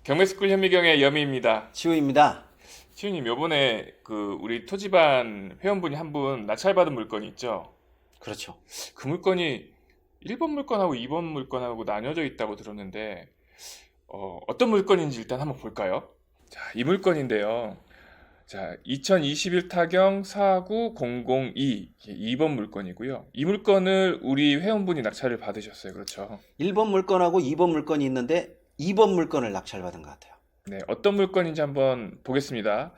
경매스쿨 현미경의 여미입니다. 치우입니다. 치우님, 요번에 우리 토지반 회원분이 한 분 낙찰받은 물건이 있죠? 그렇죠. 그 물건이 1번 물건하고 2번 물건하고 나뉘어져 있다고 들었는데 어떤 물건인지 일단 한번 볼까요? 자, 이 물건인데요. 자, 2021 타경 49002 2번 물건이고요. 이 물건을 우리 회원분이 낙찰을 받으셨어요. 그렇죠? 1번 물건하고 2번 물건이 있는데 2번 물건을 낙찰받은 것 같아요. 네, 어떤 물건인지 한번 보겠습니다.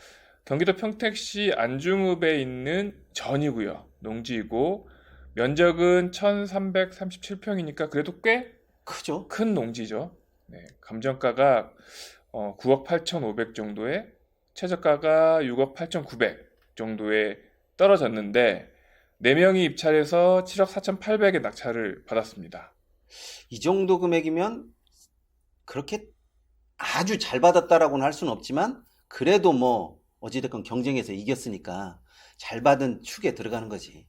경기도 평택시 안중읍에 있는 전이고요. 농지이고 면적은 1337평이니까 그래도 꽤 크죠? 큰 농지죠. 네, 감정가가 9억 8,500 정도에 최저가가 6억 8,900 정도에 떨어졌는데 4명이 입찰해서 7억 4,800에 낙찰을 받았습니다. 이 정도 금액이면 그렇게 아주 잘 받았다라고는 할 수는 없지만 그래도 뭐 어찌됐건 경쟁에서 이겼으니까 잘 받은 축에 들어가는 거지.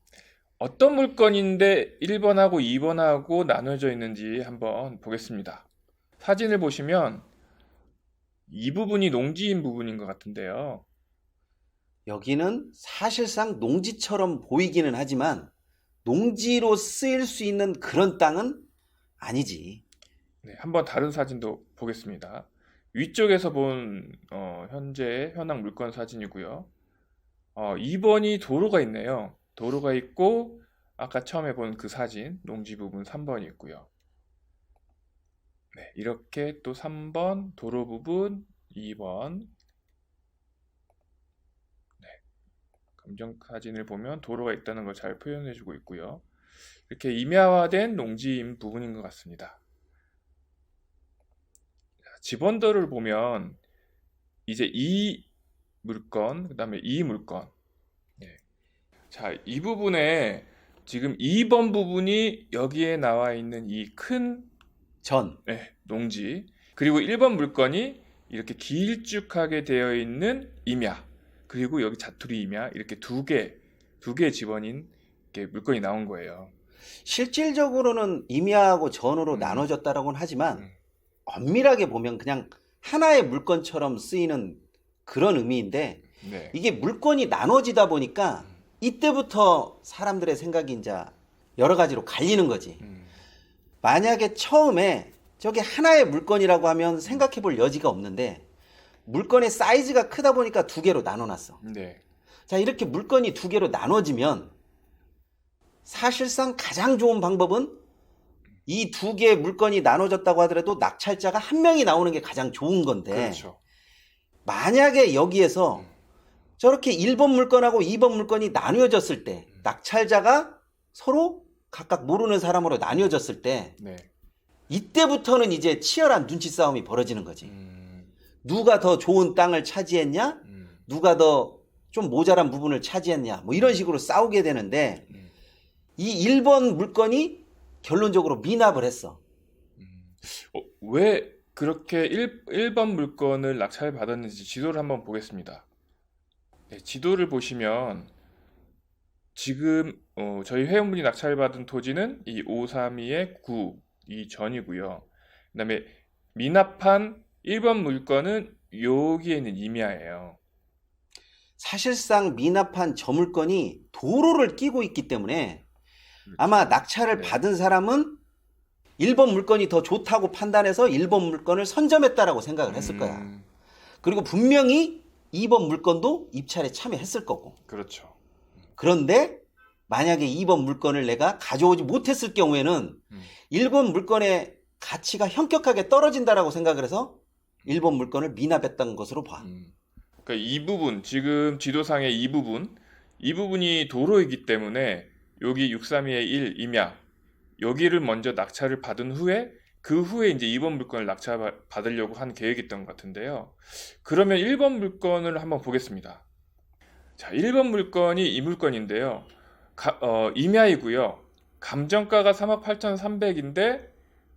어떤 물건인데 1번하고 2번하고 나눠져 있는지 한번 보겠습니다. 사진을 보시면 이 부분이 농지인 부분인 것 같은데요. 여기는 사실상 농지처럼 보이기는 하지만 농지로 쓰일 수 있는 그런 땅은 아니지. 네, 한번 다른 사진도 보겠습니다. 위쪽에서 본 현재 현황 물건 사진이고요. 2번이 도로가 있네요. 도로가 있고 아까 처음에 본 그 사진 농지 부분 3번이 있고요. 네, 이렇게 또 3번 도로 부분 2번 감정 사진을 보면 도로가 있다는 걸 잘 표현해주고 있고요. 이렇게 임야화된 농지인 부분인 것 같습니다. 지번도를 보면 이제 이 물건, 그 다음에 이 물건. 네. 자, 이 부분에 지금 2번 부분이 여기에 나와 있는 이 큰 전. 농지, 그리고 1번 물건이 이렇게 길쭉하게 되어 있는 임야, 그리고 여기 자투리 임야, 이렇게 두 개 지번인 이렇게 물건이 나온 거예요. 실질적으로는 임야하고 전으로 나눠졌다라고는 하지만 엄밀하게 보면 그냥 하나의 물건처럼 쓰이는 그런 의미인데 네. 이게 물건이 나눠지다 보니까 이때부터 사람들의 생각이 이제 여러 가지로 갈리는 거지. 만약에 처음에 저게 하나의 물건이라고 하면 생각해 볼 여지가 없는데 물건의 사이즈가 크다 보니까 두 개로 나눠놨어. 네. 자, 이렇게 물건이 두 개로 나눠지면 사실상 가장 좋은 방법은 이 두 개의 물건이 나눠졌다고 하더라도 낙찰자가 한 명이 나오는 게 가장 좋은 건데 그렇죠. 만약에 여기에서 저렇게 1번 물건하고 2번 물건이 나뉘어졌을 때 낙찰자가 서로 각각 모르는 사람으로 나뉘어졌을 때 네. 이때부터는 이제 치열한 눈치 싸움이 벌어지는 거지. 누가 더 좋은 땅을 차지했냐? 누가 더 좀 모자란 부분을 차지했냐? 뭐 이런 식으로 싸우게 되는데 이 1번 물건이 결론적으로 미납을 했어. 왜 그렇게 1번 물건을 낙찰받았는지 지도를 한번 보겠습니다. 네, 지도를 보시면 지금 저희 회원분이 낙찰받은 토지는 이 532의 9, 이 전이고요. 그 다음에 미납한 1번 물건은 여기에 있는 임야예요. 사실상 미납한 저 물건이 도로를 끼고 있기 때문에 아마 낙찰을 네. 받은 사람은 1번 물건이 더 좋다고 판단해서 1번 물건을 선점했다라고 생각을 했을 거야. 그리고 분명히 2번 물건도 입찰에 참여했을 거고. 그렇죠. 그런데 만약에 2번 물건을 내가 가져오지 못했을 경우에는 1번 물건의 가치가 현격하게 떨어진다라고 생각을 해서 1번 물건을 미납했던 것으로 봐. 그러니까 이 부분, 지금 지도상의 이 부분이 도로이기 때문에 여기 632의 1 임야, 여기를 먼저 낙찰을 받은 후에 그 후에 이제 2번 물건을 낙찰 받으려고 한 계획이었던 것 같은데요. 그러면 1번 물건을 한번 보겠습니다. 자, 1번 물건이 이 물건인데요. 임야이고요. 감정가가 3억 8,300인데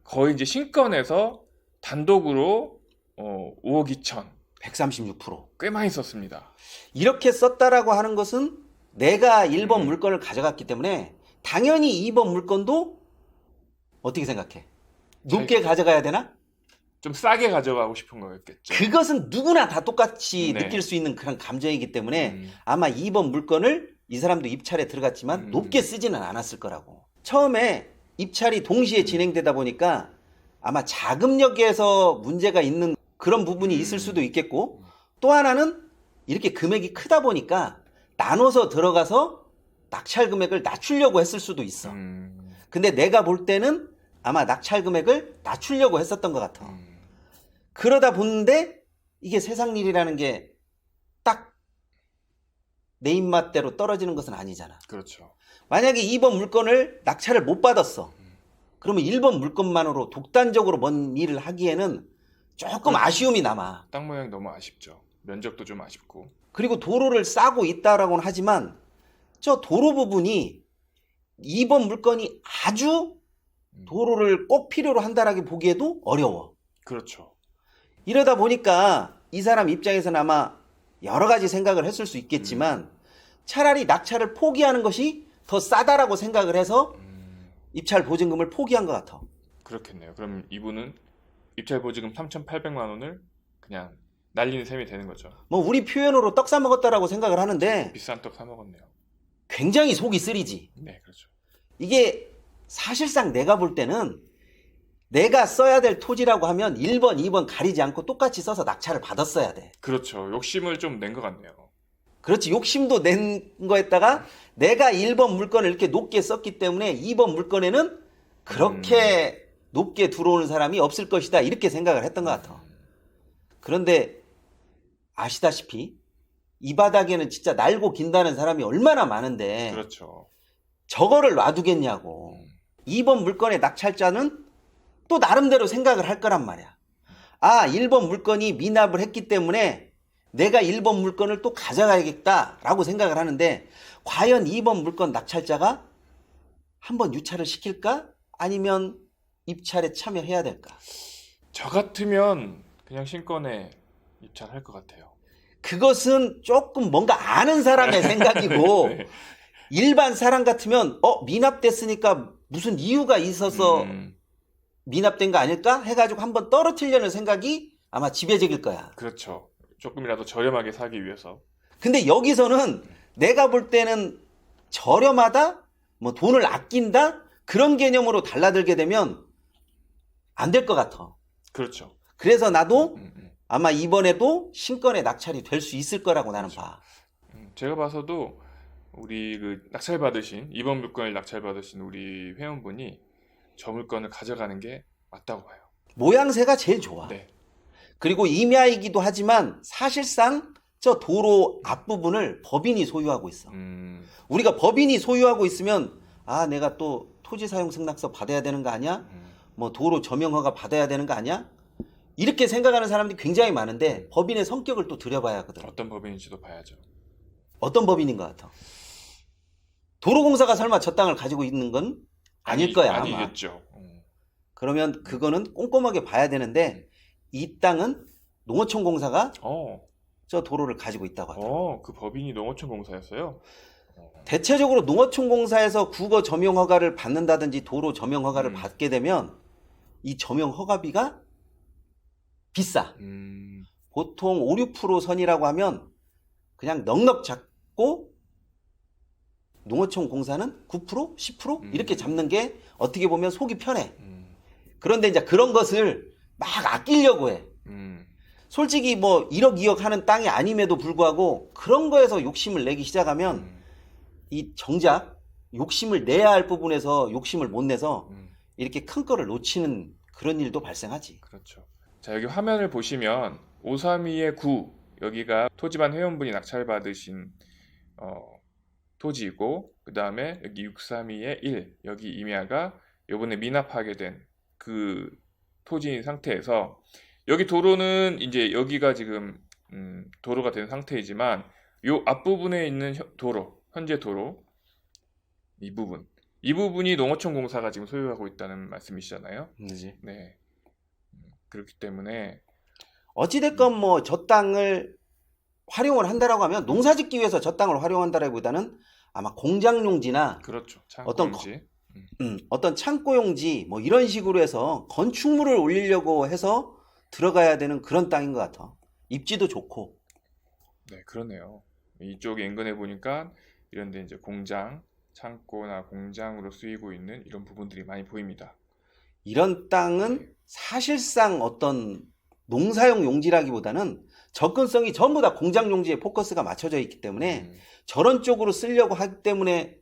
거의 이제 신건에서 단독으로 5억 2천. 136%. 꽤 많이 썼습니다. 이렇게 썼다라고 하는 것은 내가 1번 물건을 가져갔기 때문에 당연히 2번 물건도 어떻게 생각해? 높게 가져가야 되나? 좀 싸게 가져가고 싶은 거였겠죠. 그것은 누구나 다 똑같이 네. 느낄 수 있는 그런 감정이기 때문에 음. 아마 2번 물건을 이 사람도 입찰에 들어갔지만 높게 쓰지는 않았을 거라고. 처음에 입찰이 동시에 진행되다 보니까 아마 자금력에서 문제가 있는 그런 부분이 있을 수도 있겠고, 또 하나는 이렇게 금액이 크다 보니까 나눠서 들어가서 낙찰 금액을 낮추려고 했을 수도 있어. 근데 내가 볼 때는 아마 낙찰 금액을 낮추려고 했었던 것 같아. 그러다 보는데 이게 세상 일이라는 게 딱 내 입맛대로 떨어지는 것은 아니잖아. 그렇죠. 만약에 2번 물건을 낙찰을 못 받았어. 그러면 1번 물건만으로 독단적으로 뭔 일을 하기에는 조금 아쉬움이 남아. 땅 모양이 너무 아쉽죠. 면적도 좀 아쉽고. 그리고 도로를 싸고 있다라고는 하지만 저 도로 부분이 2번 물건이 아주 도로를 꼭 필요로 한다라고 보기에도 어려워. 그렇죠. 이러다 보니까 이 사람 입장에서는 아마 여러 가지 생각을 했을 수 있겠지만 차라리 낙찰을 포기하는 것이 더 싸다라고 생각을 해서 입찰 보증금을 포기한 것 같아. 그렇겠네요. 그럼 이분은 입찰 보증금 3,800만 원을 그냥 날리는 셈이 되는 거죠. 뭐 우리 표현으로 떡 사 먹었다라고 생각을 하는데 비싼 떡 사 먹었네요. 굉장히 속이 쓰리지. 네, 그렇죠. 이게 사실상 내가 볼 때는 내가 써야 될 토지라고 하면 1번, 2번 가리지 않고 똑같이 써서 낙찰을 받았어야 돼. 그렇죠. 욕심을 좀 낸 것 같네요. 그렇지. 욕심도 낸 거에다가 내가 1번 물건을 이렇게 높게 썼기 때문에 2번 물건에는 그렇게 높게 들어오는 사람이 없을 것이다. 이렇게 생각을 했던 것 같아. 그런데 아시다시피 이 바닥에는 진짜 날고 긴다는 사람이 얼마나 많은데 그렇죠. 저거를 놔두겠냐고. 2번 물건의 낙찰자는 또 나름대로 생각을 할 거란 말이야. 아, 1번 물건이 미납을 했기 때문에 내가 1번 물건을 또 가져가야겠다라고 생각을 하는데 과연 2번 물건 낙찰자가 한번 유찰을 시킬까? 아니면 입찰에 참여해야 될까? 저 같으면 그냥 신권에 입찰할 것 같아요. 그것은 조금 뭔가 아는 사람의 생각이고 네. 일반 사람 같으면 미납됐으니까 무슨 이유가 있어서 미납된 거 아닐까? 해가지고 한번 떨어뜨리려는 생각이 아마 지배적일 거야. 그렇죠. 조금이라도 저렴하게 사기 위해서. 근데 여기서는 내가 볼 때는 저렴하다? 뭐 돈을 아낀다? 그런 개념으로 달라들게 되면 안 될 것 같아. 그렇죠. 그래서 나도 아마 이번에도 신권의 낙찰이 될 수 있을 거라고 나는 그렇죠. 봐. 제가 봐서도 우리 그 낙찰 받으신 2번 물건을 낙찰 받으신 우리 회원분이 저 물건을 가져가는 게 맞다고 봐요. 모양새가 제일 좋아. 네. 그리고 임야이기도 하지만 사실상 저 도로 앞부분을 법인이 소유하고 있어. 우리가 법인이 소유하고 있으면 아, 내가 또 토지 사용 승낙서 받아야 되는 거 아니야? 뭐 도로 점용 허가 받아야 되는 거 아니야? 이렇게 생각하는 사람들이 굉장히 많은데 법인의 성격을 또 들여봐야 하거든. 어떤 법인인지도 봐야죠. 어떤 법인인 것 같아? 도로공사가 설마 저 땅을 가지고 있는 건 아닐 거야, 아마. 아니겠죠. 그러면 그거는 꼼꼼하게 봐야 되는데 이 땅은 농어촌 공사가 저 도로를 가지고 있다고 하더라고요. 그 법인이 농어촌 공사였어요? 대체적으로 농어촌 공사에서 국어 점용 허가를 받는다든지 도로 점용 허가를 받게 되면 이 점용 허가비가 비싸. 보통 5, 6% 선이라고 하면 그냥 넉넉 잡고 농어촌 공사는 9%, 10% 이렇게 잡는 게 어떻게 보면 속이 편해. 그런데 이제 그런 것을 막 아끼려고 해. 솔직히 뭐 1억, 2억 하는 땅이 아님에도 불구하고 그런 거에서 욕심을 내기 시작하면 이 정작 욕심을 내야 할 부분에서 욕심을 못 내서 이렇게 큰 거를 놓치는 그런 일도 발생하지. 그렇죠. 자, 여기 화면을 보시면 532의 9 여기가 토지반 회원분이 낙찰받으신 토지이고 그 다음에 여기 632의 1 여기 임야가 요번에 미납하게 된 그 토지인 상태에서 여기 도로는 이제 여기가 지금 도로가 된 상태이지만 요 앞부분에 있는 도로 현재 도로 이 부분이 농어촌 공사가 지금 소유하고 있다는 말씀이시잖아요. 그렇지. 네. 그렇기 때문에 어찌됐건 뭐 저 땅을 활용을 한다라고 하면 농사 짓기 위해서 저 땅을 활용한다라기보다는 아마 공장용지나 그렇죠. 어떤 창고용지. 어떤 창고용지 뭐 이런 식으로 해서 건축물을 올리려고 해서 들어가야 되는 그런 땅인 것 같아. 입지도 좋고. 네, 그러네요. 이쪽 인근에 보니까 이런 데 이제 공장, 창고나 공장으로 쓰이고 있는 이런 부분들이 많이 보입니다. 이런 땅은 사실상 어떤 농사용 용지라기보다는 접근성이 전부 다 공장 용지에 포커스가 맞춰져 있기 때문에 저런 쪽으로 쓰려고 하기 때문에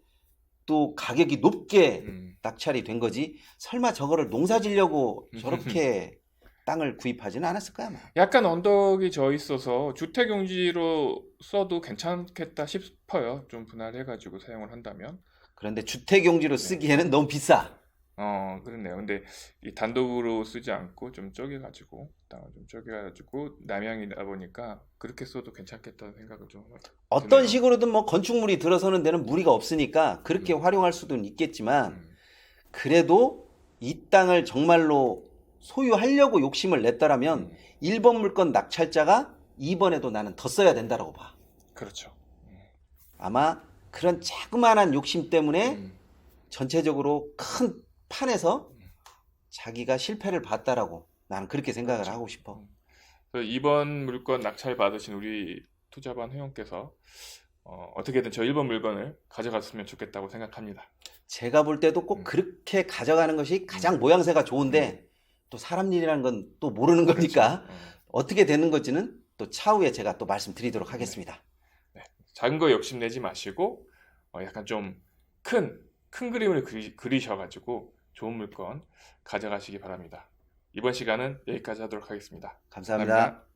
또 가격이 높게 낙찰이 된 거지. 설마 저거를 농사 지려고 저렇게 땅을 구입하지는 않았을 거야, 아마. 약간 언덕이 져 있어서 주택 용지로 써도 괜찮겠다 싶어요. 좀 분할해가지고 사용을 한다면. 그런데 주택 용지로 쓰기에는 너무 비싸. 그렇네요. 근데 이 단독으로 쓰지 않고 좀 쪼개가지고 땅을 좀 쪼개가지고 남향이다 보니까 그렇게 써도 괜찮겠다는 생각을 좀 어떤 드네요. 식으로든 뭐 건축물이 들어서는 데는 무리가 없으니까 그렇게 활용할 수도 있겠지만 그래도 이 땅을 정말로 소유하려고 욕심을 냈더라면 1번 물건 낙찰자가 2번에도 나는 더 써야 된다고 봐. 그렇죠. 아마 그런 자그마한 욕심 때문에 전체적으로 큰 판에서 자기가 실패를 봤다라고 나는 그렇게 생각을 그렇죠. 하고 싶어. 그래서 이번 물건 낙찰 받으신 우리 투자반 회원께서 어떻게든 저 1번 물건을 가져갔으면 좋겠다고 생각합니다. 제가 볼 때도 꼭 그렇게 가져가는 것이 가장 모양새가 좋은데 또 사람 일이라는 건 또 모르는 거니까 그렇죠. 어떻게 되는 건지는 또 차후에 제가 또 말씀드리도록 하겠습니다. 네. 작은 거 욕심내지 마시고 약간 좀 큰 그림을 그리셔가지고 좋은 물건 가져가시기 바랍니다. 이번 시간은 여기까지 하도록 하겠습니다. 감사합니다.